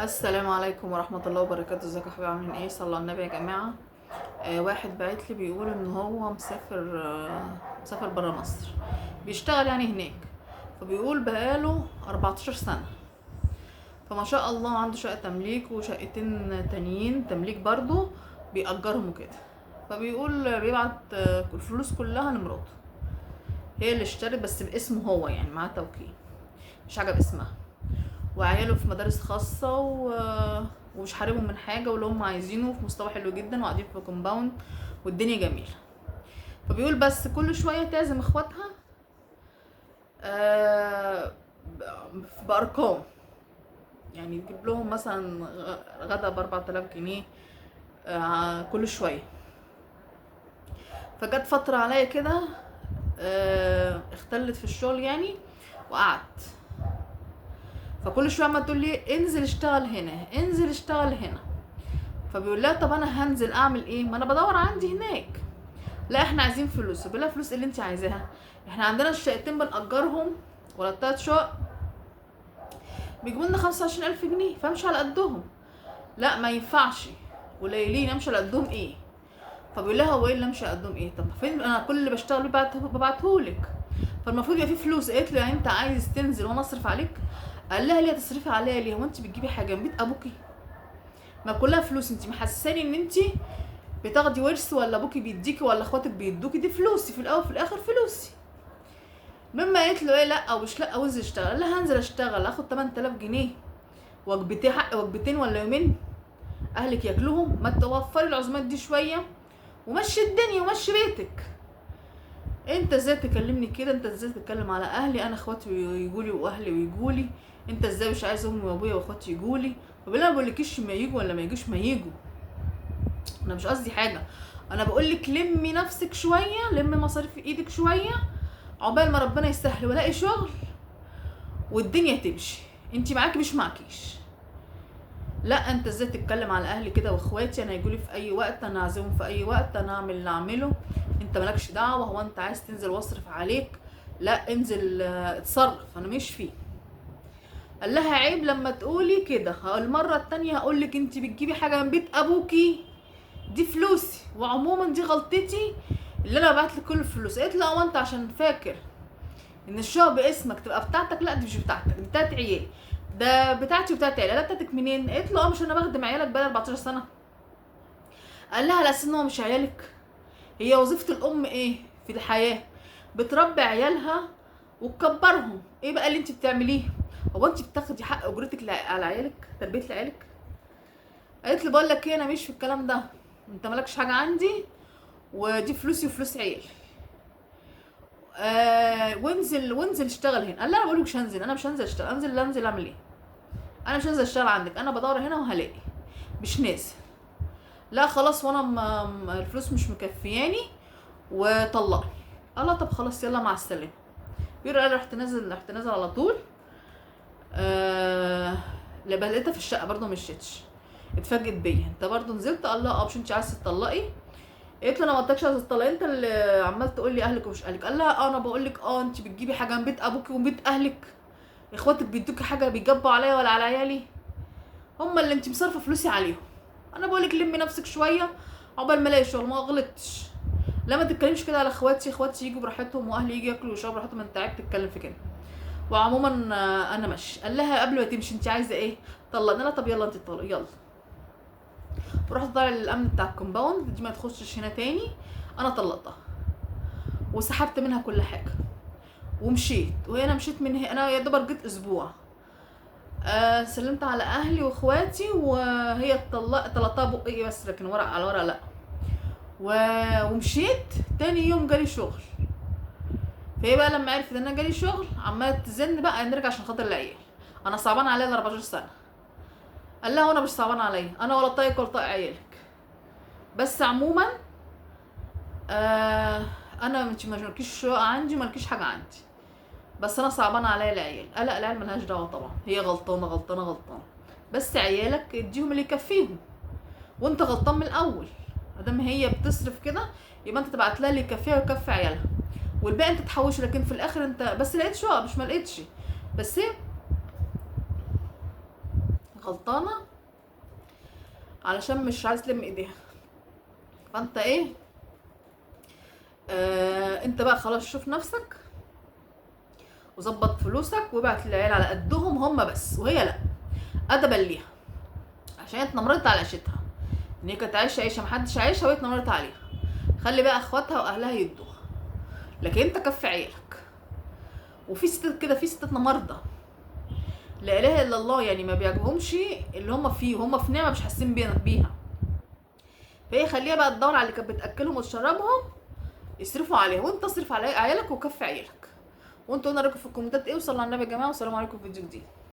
السلام عليكم ورحمة الله وبركاته. ازيكم يا حبايبي؟ عاملين ايه؟ صلوا على النبي يا جماعة. واحد بعت لي بيقول ان هو مسافر، مسافر برا مصر، بيشتغل يعني هناك. فبيقول بقاله 14 سنة، فما شاء الله عنده شقة تمليك وشقتين تانيين تمليك برضو بيأجرهم وكده. فبيقول بيبعت الفلوس كلها لمراته، هي اللي اشترت بس باسمه هو، يعني معاه توكيل، مش حاجة باسمها. وعياله في مدارس خاصة ومش حارمهم من حاجة، واللي هم عايزينه في مستوى حلو جدا، وقاعدين في كومباوند والدنيا جميلة. فبيقول بس كل شوية تعزم اخواتها آه، بأرقام، يعني تجيب لهم مثلا غدا ب4000 جنيه كل شوية. فجت فترة عليا كده اختلت في الشغل يعني، وقعدت. فكل شوية ما تقول لي انزل اشتغل هنا، انزل اشتغل هنا. فبيقول لها طب انا هنزل اعمل ايه؟ ما انا بدور عندي هناك. لا احنا عايزين فلوس. بيقول لها فلوس إيه اللي انت عايزاها؟ احنا عندنا الشقتين بنأجرهم، ولا التلات شقق بيجيبوا لنا 25,000 جنيه، فامشي على قدهم. لا ما ينفعش، قليلين، امشي على قدهم ايه؟ فبيقول لها هو ايه اللي امشي على قدهم ايه؟ طب فين انا كل اللي بشتغل ببعتهولك، فالمفروض يبقى في فلوس. قالت له يعني انت عايز تنزل وانا اصرف عليك؟ قال لها ليه تصرفي عليا ليه؟ هو انت بتجيبي حاجه من بيت ابوكي؟ ما كلها فلوس. انت محسساني ان انت بتاخدي ورث، ولا ابوكي بيديكي، ولا اخواتك بيدوكي؟ دي فلوسي في الاول وفي الاخر، فلوسي. مما قالت له ايه؟ لا ومش لا، وانزل اشتغل. قال لها هنزل اشتغل اخد 8000 جنيه، وجبتين حق وجبتين ولا يومين اهلك ياكلوهم؟ ما توفري العزومات دي شويه ومشي الدنيا ومشي بيتك. انت ازاي تكلمني كده؟ انت ازاي تتكلم على اهلي؟ انا اخواتي يجولي واهلي ويجولي، انت ازاي مش عايز امي وابويا واخواتي يجولي؟ وبلا ما بقولكيش ما يجوا ولا ما يجوش، ما يجوا، انا مش قصدي حاجه. انا بقولك لمي نفسك شويه، لمي مصاريف ايدك شويه، عقبال ما ربنا يسهل والاقي شغل والدنيا تمشي. انتي معاكي مش معكيش. لا انت ازاي تتكلم على اهلي كده واخواتي؟ انا يجولي في اي وقت، انا اعزمهم في اي وقت، انا اعمل اللي اعمله، انت مالكش دعوه. هو انت عايز تنزل واصرف عليك؟ لا انزل اتصرف، انا مش فيه. قال لها عيب لما تقولي كده، المره التانية هقولك انت بتجيبي حاجه من بيت ابوكي، دي فلوسي، وعموما دي غلطتي اللي انا بعت لك كل الفلوس. قالت له هو انت عشان فاكر ان الشقه باسمك تبقى بتاعتك؟ لا دي مش بتاعتك، دي بتاعت عيالي. ده بتاعتي وبتاعت عيالي. لا بتاعتك منين؟ قالت له مش انا بخدم عيالك بقالي 14 سنه. قال لها على اساس ان هو مش عيالك؟ هي وظيفه الام ايه في الحياه؟ بتربي عيالها وتكبرهم. ايه بقى اللي انت بتعمليه؟ هو انت بتاخدي حق اجرتك على عيالك، تربيه عيالك؟ قالت له بقول لك ايه، انا مش في الكلام ده، انت مالكش حاجه عندي، ودي فلوسي وفلوس عيالي. وانزل اشتغل هنا. قال لا انا بقول مش هنزل، انا مش هنزل اشتغل. انزل اعمل ايه؟ انا مش هنزل اشتغل عندك، انا بدور هنا وهلاقي، مش نازل. لا خلاص، وانا الفلوس مش مكفياني وطلقني. قال لا طب خلاص يلا مع السلامه. بيقول انا رحت نازل على طول. آه لقيتها في الشقه برضه مشيتش. اتفاجئت بيا، انت برضه نزلت؟ قال لا مش انت عايزه تطلقي؟ قلت له انا ما قلتلكش عايزه تطلقي، انت اللي عمال تقول لي اهلك ومش اهلك. قال لا انا بقول لك انت بتجيبي حاجه من بيت ابوكي ومن بيت اهلك؟ اخواتك بيدوكي حاجه بيجبوا عليا ولا على عيالي؟ هما اللي انت مصرفه فلوسي عليهم. انا بقولك لمي نفسك شويه عقبال ما الاقي شغل. ما غلطتش. لا ما تتكلمش كده على اخواتي، اخواتي يجوا براحتهم واهلي يجي ياكلوا ويشربوا براحتهم، انت عيب تتكلم في كده. وعموما انا ماشي. قال لها قبل ما تمشي انت عايزه ايه؟ طلقنا. لا طب يلا انت طلق يلا. رحت طالع للامن بتاع الكومباوند، دي ما تخشش هنا تاني. انا طلقتها وسحبت منها كل حاجه ومشيت. وهنا مشيت من هنا، انا يا دوبك جيت اسبوع. سلمت على اهلي واخواتي، وهي طلقتها بقي بس، لكن ورق على ورق لا. ومشيت. تاني يوم جالي شغل. فهي بقى لما عرفت ان انا جالي شغل عماله تزن بقى نرجع عشان خاطر العيال. انا صعبان عليا ال 14 سنه. قال لها وانا مش صعبان عليا، انا ولا طايق ولا طايق عيالك. بس عموما آه انا مالكيش شقه عندي ومالكيش حاجه عندي، بس انا صعبان عليا العيال. لا العيال ملهاش دعوه طبعا، هي غلطانه غلطانه غلطانه، بس عيالك اديهم اللي يكفيهم، وانت غلطان من الاول. مادام هي بتصرف كده يبقى انت تبعت لها اللي يكفيها ويكفي عيالها، والباقي انت تحوشه. لكن في الاخر انت بس لقيت شقه، مش ما لقيتش، بس هي غلطانه علشان مش عايز تلم ايديها. فانت ايه، انت بقى خلاص شوف نفسك وظبط فلوسك وابعت للعيال على قدهم هم بس، وهي لا، ادبا ليها عشان هي اتنمرت على عيشتها، ان هي كانت عايشه عيشه محدش عايشها وهي اتنمرت عليها. خلي بقى اخواتها واهلها يدوها، لكن انت كفي عيالك. وفي ستات كده، في ستات مرضى لا اله الا الله، يعني ما بيعجبهمش اللي هم فيه، هم في نعمه مش حاسين بيها. فهي خليها بقى تدور على اللي كانت بتاكلهم وتشربهم يصرفوا عليها، وانت اصرف على عيالك وكفي عيالك. وانتوا قلنا رايكم في الكومنتات ايه، وصلوا على النبي يا جماعه، والسلام عليكم في فيديو جديد.